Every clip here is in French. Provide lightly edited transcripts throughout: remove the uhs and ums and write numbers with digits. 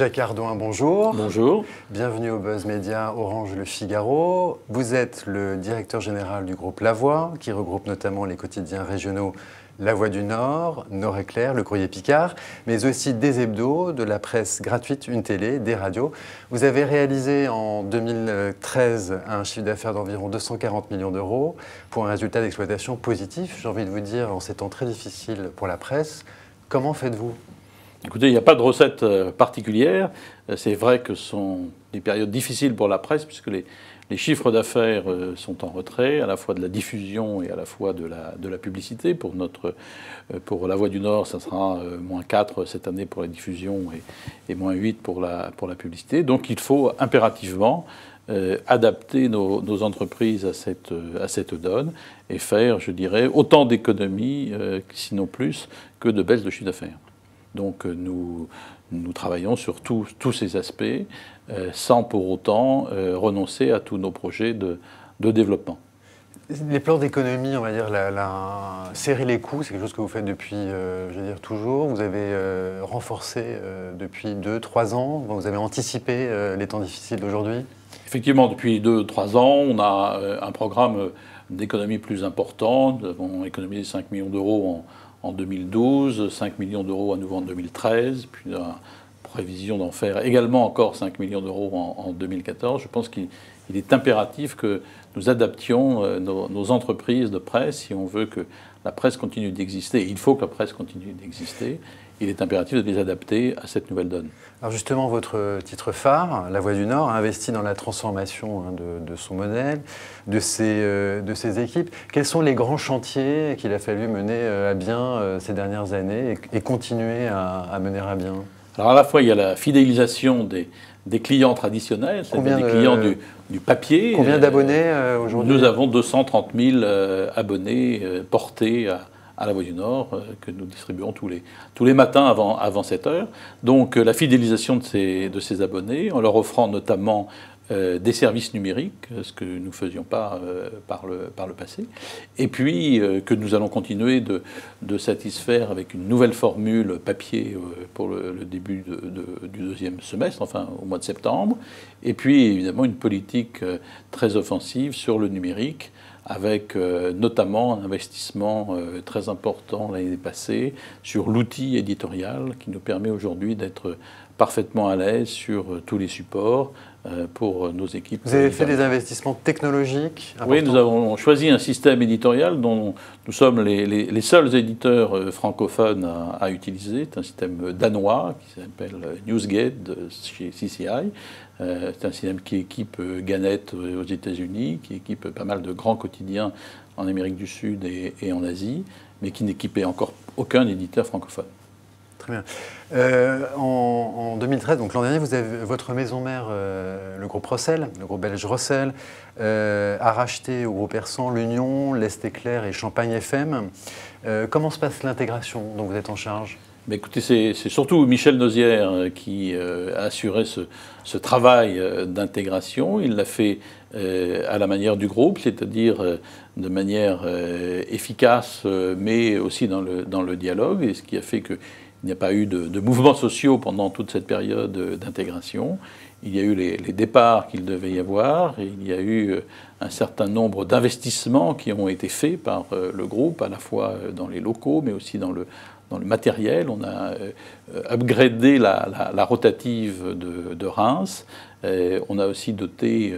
Jacques Ardouin, bonjour. Bonjour. Bienvenue au Buzz Média Orange Le Figaro. Vous êtes le directeur général du groupe La Voix, qui regroupe notamment les quotidiens régionaux La Voix du Nord, Nord-Éclair, Le Courrier Picard, mais aussi des hebdos, de la presse gratuite, une télé, des radios. Vous avez réalisé en 2013 un chiffre d'affaires d'environ 240 millions d'euros pour un résultat d'exploitation positif. J'ai envie de vous dire, en ces temps très difficiles pour la presse, comment faites-vous ? Écoutez, il n'y a pas de recette particulière. C'est vrai que ce sont des périodes difficiles pour la presse, puisque les chiffres d'affaires sont en retrait, à la fois de la diffusion et à la fois de la publicité. Pour La Voix du Nord, ça sera -4 cette année pour la diffusion et -8 pour la publicité. Donc il faut impérativement adapter nos entreprises à cette donne et faire, je dirais, autant d'économies, sinon plus, que de baisse de chiffre d'affaires. Donc nous travaillons sur tous ces aspects sans pour autant renoncer à tous nos projets de développement. Les plans d'économie, on va dire, serrer les coûts, c'est quelque chose que vous faites depuis, je veux dire, toujours. Vous avez renforcé depuis 2-3 ans. Vous avez anticipé les temps difficiles d'aujourd'hui. Effectivement, depuis 2-3 ans, on a un programme d'économie plus important. Nous avons économisé 5 millions d'euros en 2012, 5 millions d'euros à nouveau en 2013, puis la prévision d'en faire également encore 5 millions d'euros en 2014. Je pense qu'il est impératif que nous adaptions nos entreprises de presse si on veut que la presse continue d'exister. Il faut que la presse continue d'exister. Il est impératif de les adapter à cette nouvelle donne. Alors justement, votre titre phare, La Voix du Nord, a investi dans la transformation de son modèle, de ses équipes. Quels sont les grands chantiers qu'il a fallu mener à bien ces dernières années et continuer à mener à bien? Alors à la fois, il y a la fidélisation des clients traditionnels, c'est-à-dire des clients du papier. Combien d'abonnés aujourd'hui? Nous avons 230 000 abonnés portés à La Voix du Nord, que nous distribuons tous les matins avant 7 heures. Donc la fidélisation de ces abonnés, en leur offrant notamment des services numériques, ce que nous ne faisions pas par le passé, et puis que nous allons continuer de satisfaire avec une nouvelle formule papier pour le début du deuxième semestre, enfin au mois de septembre, et puis évidemment une politique très offensive sur le numérique, avec notamment un investissement très important l'année passée sur l'outil éditorial qui nous permet aujourd'hui d'être parfaitement à l'aise sur tous les supports pour nos équipes. Vous avez fait des investissements technologiques importants? Oui, nous avons choisi un système éditorial dont nous sommes les seuls éditeurs francophones à utiliser. C'est un système danois qui s'appelle NewsGate chez CCI. C'est un système qui équipe Gannett aux États-Unis, qui équipe pas mal de grands quotidiens en Amérique du Sud et en Asie, mais qui n'équipait encore aucun éditeur francophone. Très bien. En 2013, donc l'an dernier, vous avez votre maison mère, le groupe Rossel, le groupe belge Rossel, a racheté au groupe Persan l'Union, l'Est Éclair et Champagne FM. Comment se passe l'intégration dont vous êtes en charge? Mais écoutez, c'est surtout Michel Nozière qui a assuré ce travail d'intégration. Il l'a fait à la manière du groupe, c'est-à-dire de manière efficace, mais aussi dans le dialogue, et ce qui a fait qu'il n'y a pas eu de mouvements sociaux pendant toute cette période d'intégration. Il y a eu les départs qu'il devait y avoir, et il y a eu un certain nombre d'investissements qui ont été faits par le groupe, à la fois dans les locaux, mais aussi dans le matériel. On a upgradé la rotative de Reims. On a aussi doté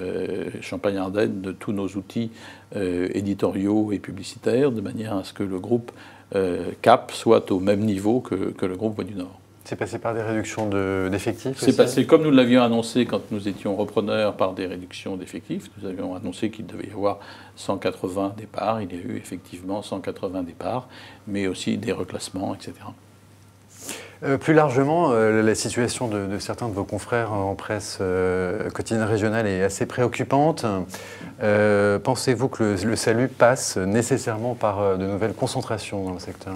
Champagne-Ardenne de tous nos outils éditoriaux et publicitaires, de manière à ce que le groupe CAP soit au même niveau que le groupe Voix du Nord. C'est passé par des réductions d'effectifs? C'est passé, comme nous l'avions annoncé quand nous étions repreneurs, par des réductions d'effectifs. Nous avions annoncé qu'il devait y avoir 180 départs. Il y a eu effectivement 180 départs, mais aussi des reclassements, etc. Plus largement, la situation de certains de vos confrères en presse quotidienne régionale est assez préoccupante. Pensez-vous que le salut passe nécessairement par de nouvelles concentrations dans le secteur?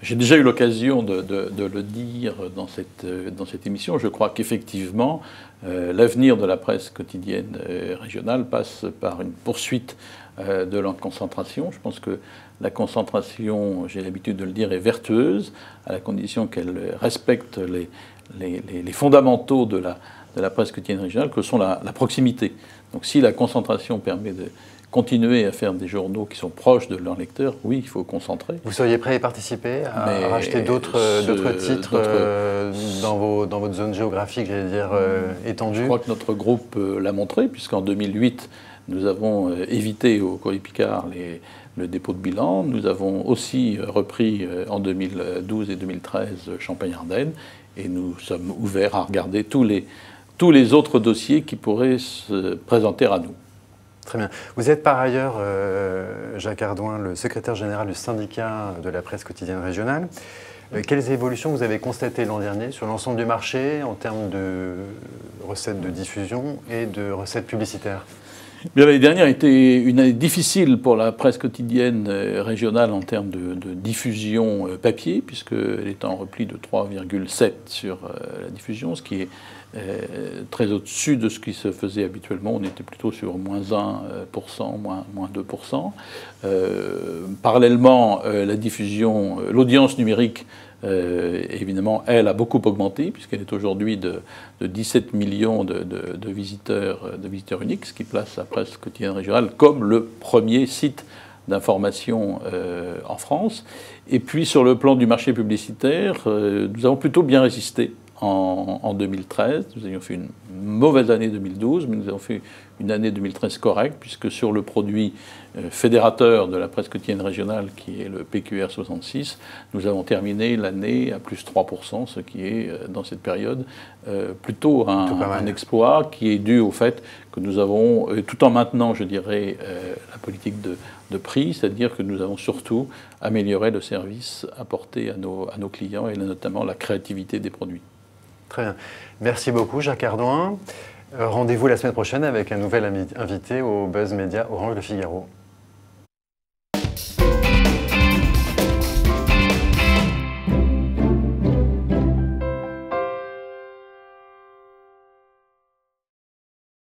J'ai déjà eu l'occasion de le dire dans cette émission. Je crois qu'effectivement, l'avenir de la presse quotidienne régionale passe par une poursuite de la concentration. Je pense que la concentration, j'ai l'habitude de le dire, est vertueuse, à la condition qu'elle respecte les fondamentaux de la presse quotidienne régionale, que sont la proximité. Donc si la concentration permet de continuer à faire des journaux qui sont proches de leurs lecteurs, oui, il faut concentrer. Vous seriez prêt à y participer, à racheter d'autres titres dans votre zone géographique, j'allais dire, étendue? Je crois que notre groupe l'a montré, puisqu'en 2008, nous avons évité au Courrier Picard le dépôt de bilan. Nous avons aussi repris en 2012 et 2013 Champagne-Ardenne, et nous sommes ouverts à regarder tous les autres dossiers qui pourraient se présenter à nous. Très bien. Vous êtes par ailleurs, Jacques Hardouin, le secrétaire général du syndicat de la presse quotidienne régionale. Quelles évolutions vous avez constatées l'an dernier sur l'ensemble du marché en termes de recettes de diffusion et de recettes publicitaires? L'année dernière a été une année difficile pour la presse quotidienne régionale en termes de diffusion papier, puisqu'elle est en repli de 3,7 sur la diffusion, ce qui est très au-dessus de ce qui se faisait habituellement. On était plutôt sur moins 1%, moins 2%. Parallèlement, la diffusion, l'audience numérique, évidemment, elle a beaucoup augmenté, puisqu'elle est aujourd'hui de 17 millions de visiteurs uniques, ce qui place la presse quotidienne régionale comme le premier site d'information en France. Et puis, sur le plan du marché publicitaire, nous avons plutôt bien résisté en 2013. Nous avions fait une mauvaise année 2012, mais nous avons fait une année 2013 correcte, puisque sur le produit fédérateur de la presse quotidienne régionale, qui est le PQR 66, nous avons terminé l'année à plus 3%, ce qui est, dans cette période, plutôt un exploit qui est dû au fait que nous avons, tout en maintenant, je dirais, la politique de prix, c'est-à-dire que nous avons surtout amélioré le service apporté à nos clients, et notamment la créativité des produits. Très bien. Merci beaucoup, Jacques Hardouin. Rendez-vous la semaine prochaine avec un nouvel invité au Buzz Média Orange Le Figaro.